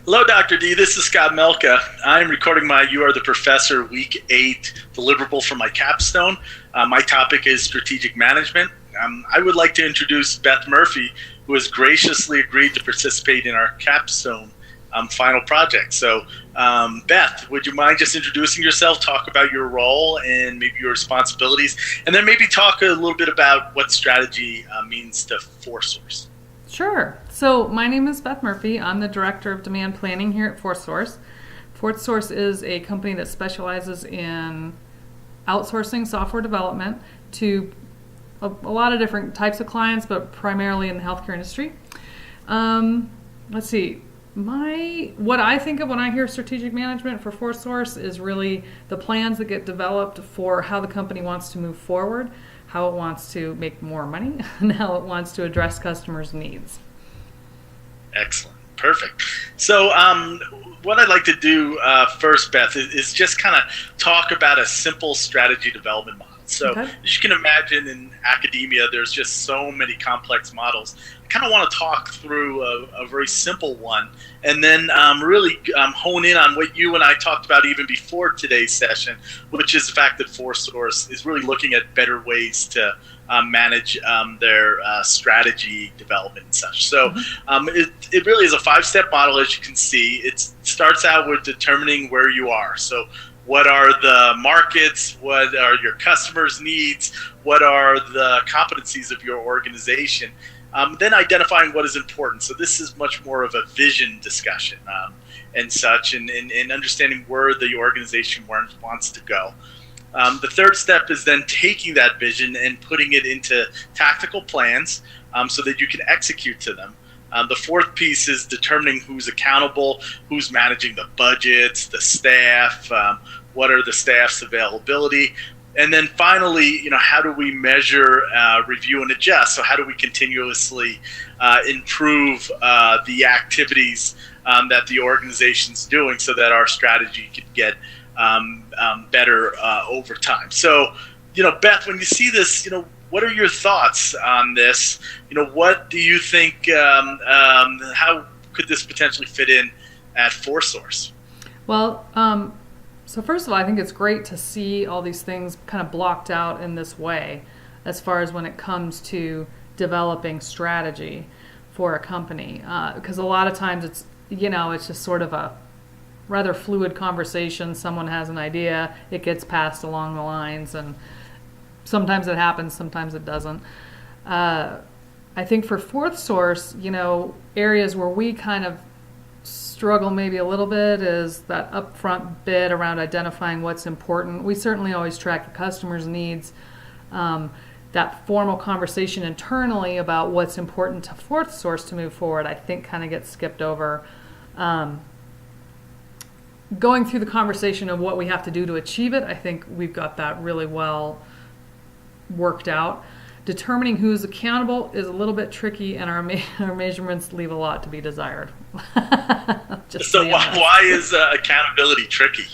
Hello, Dr. D. This is Scott Melka. I'm recording my You Are the Professor Week 8 deliverable for my capstone. My topic is strategic management. I would like to introduce Beth Murphy, who has graciously agreed to participate in our capstone final project. So, Beth, would you mind just introducing yourself, talk about your role and maybe your responsibilities, and then maybe talk a little bit about what strategy means to ForSource? Sure. So my name is Beth Murphy. I'm the Director of Demand Planning here at ForSource. ForSource is a company that specializes in outsourcing software development to a lot of different types of clients, but primarily in the healthcare industry. Let's see. What I think of when I hear strategic management for ForSource is really the plans that get developed for how the company wants to move forward, how it wants to make more money, and how it wants to address customers' needs. Excellent. Perfect. So what I'd like to do first, Beth, is just kind of talk about a simple strategy development model. So Okay. as you can imagine, in academia, there's just so many complex models. I kind of want to talk through a very simple one and then really hone in on what you and I talked about even before today's session, which is the fact that ForSource is really looking at better ways to manage their strategy development and such. So it really is a 5-step model, as you can see. It starts out with determining where you are. So what are the markets? What are your customers' needs? What are the competencies of your organization? Then identifying what is important. So this is much more of a vision discussion and such, and understanding where the organization wants to go. The third step is then taking that vision and putting it into tactical plans so that you can execute to them. The fourth piece is determining who's accountable, who's managing the budgets, the staff, what are the staff's availability. And then finally, how do we measure, review, and adjust? So how do we continuously improve the activities that the organization's doing so that our strategy could get better over time? So, Beth, when you see this, what are your thoughts on this? What do you think, how could this potentially fit in at ForSource? Well, so first of all, I think it's great to see all these things kind of blocked out in this way as far as when it comes to developing strategy for a company. Because a lot of times it's just sort of a rather fluid conversation. Someone has an idea, it gets passed along the lines, and sometimes it happens, sometimes it doesn't. I think for ForSource, areas where we kind of struggle maybe a little bit is that upfront bit around identifying what's important. We certainly always track the customer's needs. That formal conversation internally about what's important to ForSource to move forward, I think kind of gets skipped over. Going through the conversation of what we have to do to achieve it, I think we've got that really well worked out. Determining who's accountable is a little bit tricky, and our measurements leave a lot to be desired. So why is accountability tricky?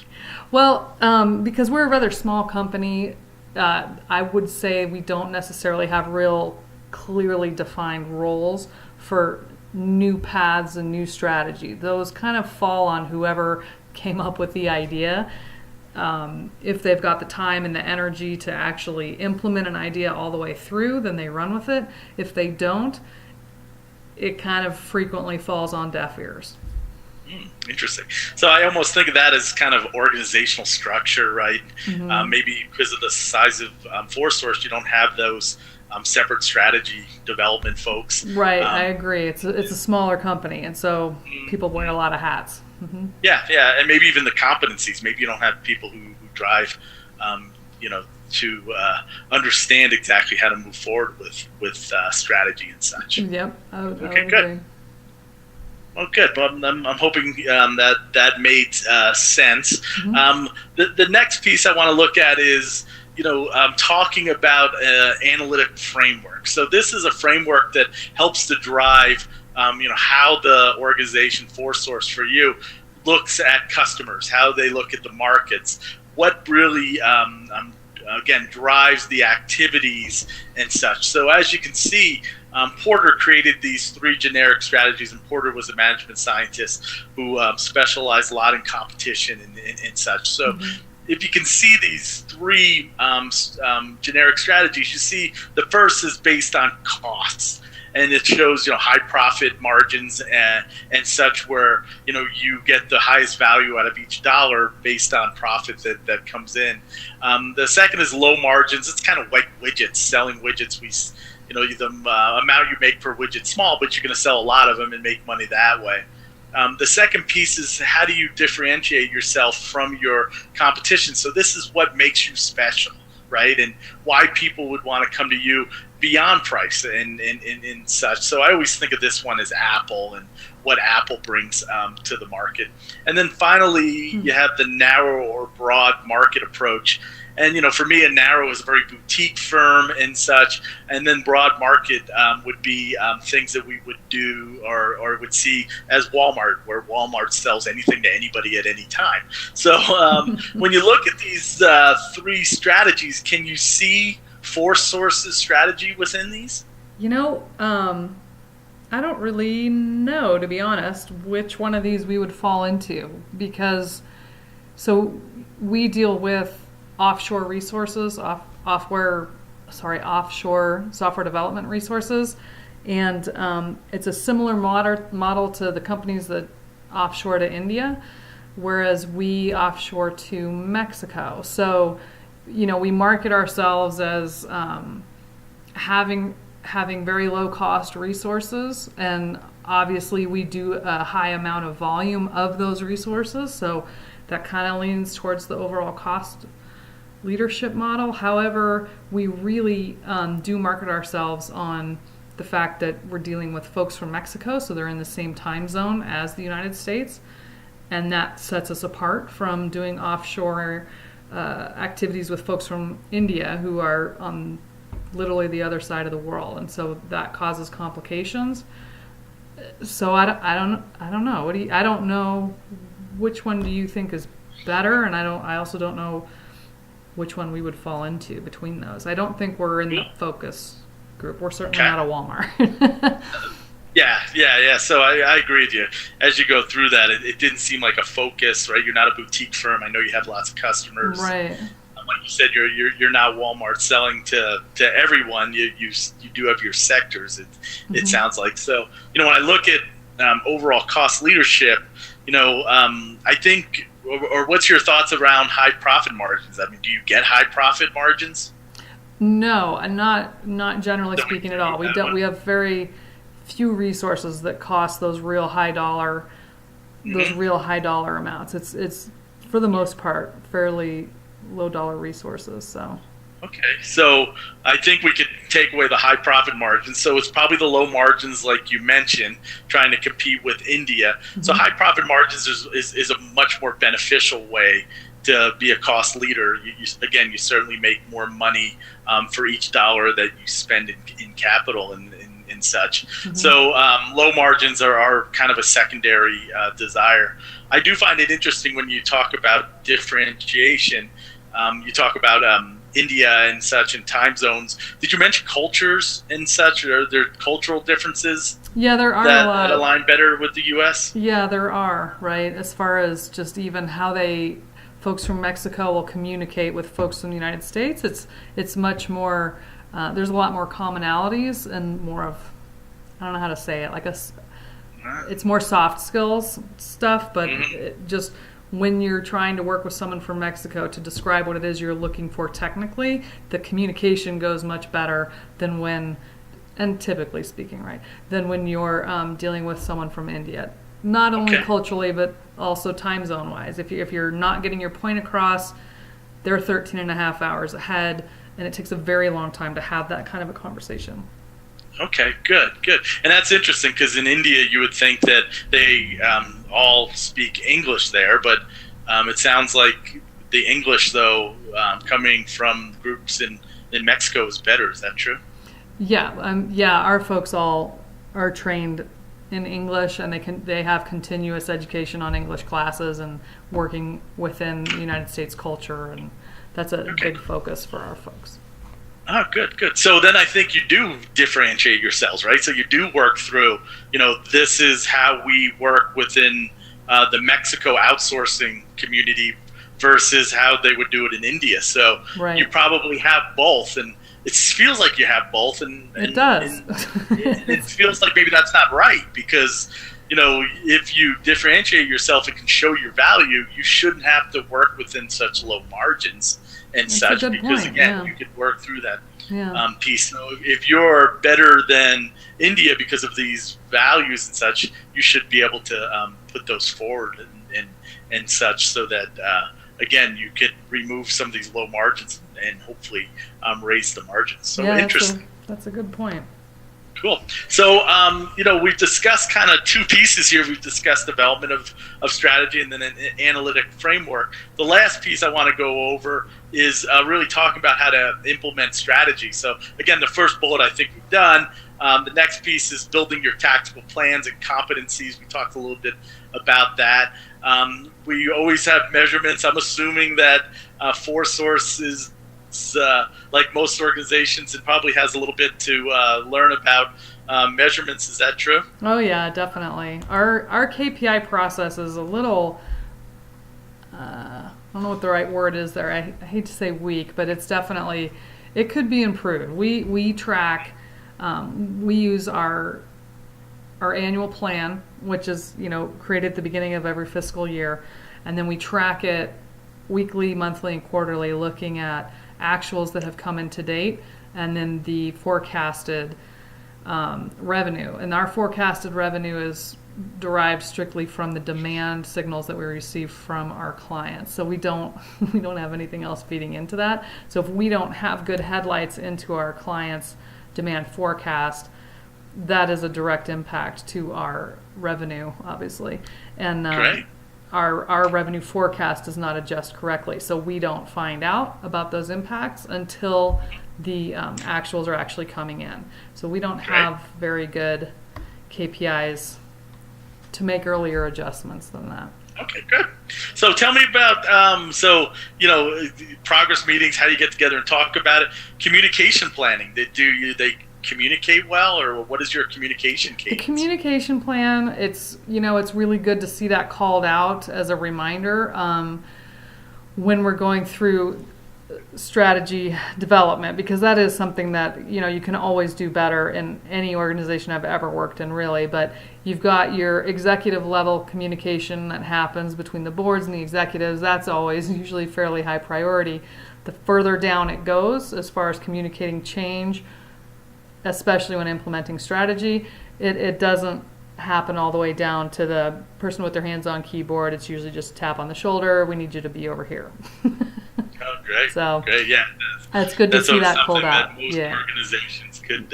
Well, because we're a rather small company, I would say we don't necessarily have real clearly defined roles for new paths and new strategy. Those kind of fall on whoever came up with the idea. If they've got the time and the energy to actually implement an idea all the way through, then they run with it. If they don't, it kind of frequently falls on deaf ears. Interesting. So I almost think of that as kind of organizational structure, right? Mm-hmm. Maybe because of the size of ForSource, you don't have those separate strategy development folks. Right, I agree. It's a smaller company, and so people wear a lot of hats. Mm-hmm. Yeah, and maybe even the competencies. Maybe you don't have people who drive, to understand exactly how to move forward with strategy and such. Yep. Okay, good. Well, good. Well, I'm hoping that made sense. Mm-hmm. The next piece I want to look at is talking about analytic framework. So this is a framework that helps to drive how the organization ForSource for you looks at customers, how they look at the markets, what really again drives the activities and such. So as you can see, Porter created these 3 generic strategies, and Porter was a management scientist who specialized a lot in competition and such. So if you can see these 3 generic strategies, you see the first is based on costs. And it shows, high profit margins and such, where, you get the highest value out of each dollar based on profit that comes in. The second is low margins. It's kind of like widgets, selling widgets. The amount you make per widget's small, but you're going to sell a lot of them and make money that way. The second piece is, how do you differentiate yourself from your competition? So this is what makes you special, right? And why people would want to come to you beyond price and such. So I always think of this one as Apple and what Apple brings to the market. And then finally, you have the narrow or broad market approach. And, for me, a narrow is a very boutique firm and such. And then broad market would be things that we would do or would see as Walmart, where Walmart sells anything to anybody at any time. So when you look at these 3 strategies, can you see 4 sources strategy within these? I don't really know, to be honest, which one of these we would fall into, because we deal with offshore resources, offshore software development resources, and it's a similar model to the companies that offshore to India, whereas we offshore to Mexico. So we market ourselves as having very low cost resources, and obviously we do a high amount of volume of those resources, so that kind of leans towards the overall cost leadership model. However, we really do market ourselves on the fact that we're dealing with folks from Mexico, so they're in the same time zone as the United States, and that sets us apart from doing offshore activities with folks from India who are on literally the other side of the world, and so that causes complications. So I don't know. I don't know which one do you think is better, and I also don't know which one we would fall into between those. I don't think we're in the focus group. We're certainly not a Walmart. Yeah. So I agree with you. As you go through that, it didn't seem like a focus, right? You're not a boutique firm. I know you have lots of customers. Right. Like you said, you're not Walmart selling to everyone. You do have your sectors. It sounds like. So when I look at overall cost leadership, I think, or what's your thoughts around high profit margins? I mean, do you get high profit margins? No, not generally speaking at all. We have very few resources that cost those real high dollar amounts. It's for the most part fairly low dollar resources. So okay, so I think we could take away the high profit margins. So it's probably the low margins, like you mentioned, trying to compete with India. So high profit margins is a much more beneficial way to be a cost leader. You certainly make more money for each dollar that you spend in capital and such. So low margins are kind of a secondary desire. I do find it interesting when you talk about differentiation. You talk about India and such and time zones. Did you mention cultures and such? Are there cultural differences? Yeah, there are that align better with the U.S.? Yeah, there are, right? As far as just even how folks from Mexico will communicate with folks in the United States, it's much more. There's a lot more commonalities and more of, I don't know how to say it, it's more soft skills stuff, but just when you're trying to work with someone from Mexico to describe what it is you're looking for technically, the communication goes much better than and typically speaking, right, than when you're dealing with someone from India. Not only culturally, but also time zone wise. If you're not getting your point across, they're 13 and a half hours ahead, and it takes a very long time to have that kind of a conversation. Okay, good. And that's interesting because in India you would think that they all speak English there, but it sounds like the English, though, coming from groups in Mexico is better. Is that true? Yeah, our folks all are trained in English, and they have continuous education on English classes and working within the United States culture, and that's a big focus for our folks. Oh, good, good. So then I think you do differentiate yourselves, right? So you do work through, this is how we work within the Mexico outsourcing community versus how they would do it in India. So you Right. probably have both, and it feels like you have both, and, It and, does. and it feels like maybe that's not right because if you differentiate yourself and can show your value, you shouldn't have to work within such low margins and That's a such good because point. again, Yeah. you could work through that Yeah. piece. So if you're better than India because of these values and such, you should be able to put those forward and such so that again you can remove some of these low margins and hopefully raise the margins. So Yeah, interesting. that's a good point. Cool. So, we've discussed kind of two pieces here. We've discussed development of strategy and then an analytic framework. The last piece I want to go over is really talking about how to implement strategy. So, again, the first bullet I think we've done. The next piece is building your tactical plans and competencies. We talked a little bit about that. We always have measurements. I'm assuming that ForeSource is like most organizations, it probably has a little bit to learn about measurements. Is that true? Oh yeah, definitely. Our KPI process is a little. I don't know what the right word is there. I hate to say weak, but it's definitely. It could be improved. We track. We use our annual plan, which is created at the beginning of every fiscal year, and then we track it weekly, monthly, and quarterly, looking at actuals that have come in to date, and then the forecasted revenue. And our forecasted revenue is derived strictly from the demand signals that we receive from our clients. So we don't have anything else feeding into that. So if we don't have good headlights into our clients' demand forecast, that is a direct impact to our revenue, obviously. And Great. Our revenue forecast does not adjust correctly. So we don't find out about those impacts until the actuals are actually coming in. So we don't have very good KPIs to make earlier adjustments than that. Okay, good. So tell me about progress meetings. How do you get together and talk about it? Communication planning. They communicate well, or what is your communication cadence? The communication plan, it's really good to see that called out as a reminder when we're going through strategy development, because that is something that you can always do better in any organization I've ever worked in, really. But you've got your executive level communication that happens between the boards and the executives. That's always usually fairly high priority. The further down it goes as far as communicating change, especially when implementing strategy, it doesn't happen all the way down to the person with their hands on keyboard. It's usually just a tap on the shoulder. We need you to be over here. Oh, great. So great, yeah. It's good to see that pulled that out. most organizations could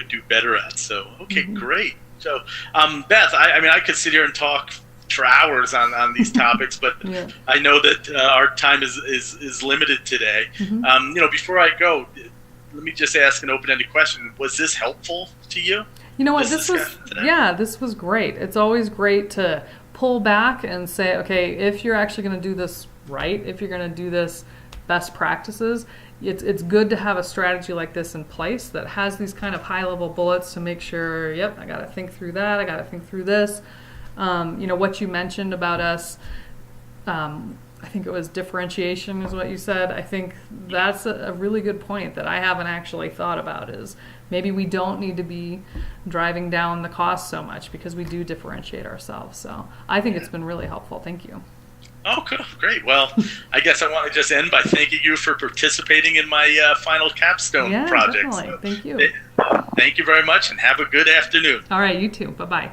do better at. So okay, great. So Beth, I could sit here and talk for hours on these topics, but Yeah. I know that our time is limited today. Before I go, let me just ask an open-ended question. Was this helpful to you? You know what? This This was great. It's always great to pull back and say, okay, if you're actually going to do this right, if you're going to do this best practices, it's good to have a strategy like this in place that has these kind of high-level bullets to make sure, I got to think through that, I got to think through this. What you mentioned about us, I think it was differentiation is what you said. I think that's a really good point that I haven't actually thought about, is maybe we don't need to be driving down the cost so much because we do differentiate ourselves. So I think it's been really helpful. Thank you. Oh, cool. Great. Well, I guess I want to just end by thanking you for participating in my final capstone project. Definitely. So, thank you. Thank you very much, and have a good afternoon. All right, you too. Bye-bye.